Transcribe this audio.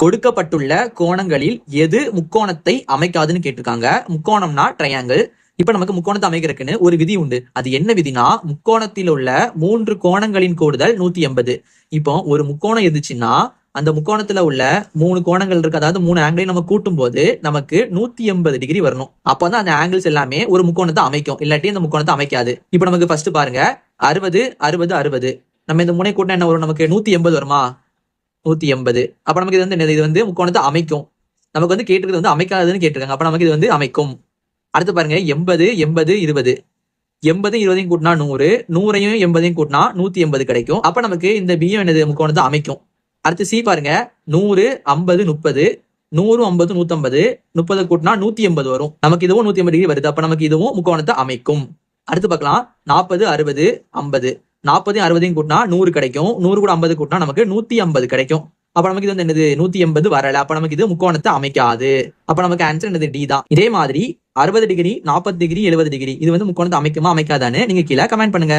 கொடுக்கப்பட்டுள்ள கோணங்களில் எது முக்கோணத்தை அமைக்காதுன்னு கேட்டிருக்காங்க. முக்கோணம்னா ட்ரையாங்கிள். இப்ப நமக்கு முக்கோணத்தை அமைக்கிறதுக்குன்னு ஒரு விதி உண்டு. அது என்ன விதினா, முக்கோணத்தில் உள்ள 3 கோணங்களின் கூடுதல் 180. இப்போ ஒரு முக்கோணம் இருந்துச்சுன்னா அந்த முக்கோணத்துல உள்ள 3 கோணங்கள் இருக்கு, அதாவது 3 ஆங்கிளையும் நம்ம கூட்டும் போது நமக்கு 180 டிகிரி வரணும். அப்பதான் அந்த ஆங்கிள்ஸ் எல்லாமே ஒரு முக்கோணத்தை அமைக்கும், இல்லாட்டி அந்த முக்கோணத்தை அமைக்காது. இப்ப நமக்கு ஃபர்ஸ்ட் பாருங்க, 60 60 60. நம்ம இந்த முனை கூட்டினா என்ன வரும்? நமக்கு 180 வருமா? 180. அப்ப நமக்கு இது வந்து முக்கோணத்தை அமைக்கும். நமக்கு வந்து கேட்டிருக்கிறது வந்து அமைக்காதுன்னு கேட்டிருக்காங்க. அப்ப நமக்கு இது வந்து அமைக்கும். அடுத்து பாருங்க, 80 80 20. 80 20 கூட்டினா 100, 100 80 கூட்டினா 180 கிடைக்கும். அப்ப நமக்கு இந்த பியும் என்னது? முக்கோணத்தை அமைக்கும். அடுத்து சி பாருங்க, 100 50 30. 100 50 150. 30 கூட்டினா 180 வரும். நமக்கு இதுவும் 180 டிகிரி வருது. அப்ப நமக்கு இதுவும் முக்கோணத்தை அமைக்கும். அடுத்து பார்க்கலாம், 40 60 50. 40 60 கூட்டினா 100 கிடைக்கும். 100 கூட 50 கூட்டினா நமக்கு 150 கிடைக்கும். அப்ப நமக்கு இது வந்து என்னது? 180 வரல. அப்ப நமக்கு இது முக்கோணத்தை அமைக்காது. அப்ப நமக்கு ஆன்சர் என்னது? டி தான். இதே மாதிரி 60 டிகிரி 40 டிகிரி 70 டிகிரி இது வந்து முக்கோணத்தை அமைக்குமா அமைக்காதான்னு நீங்க கீழே கமெண்ட் பண்ணுங்க.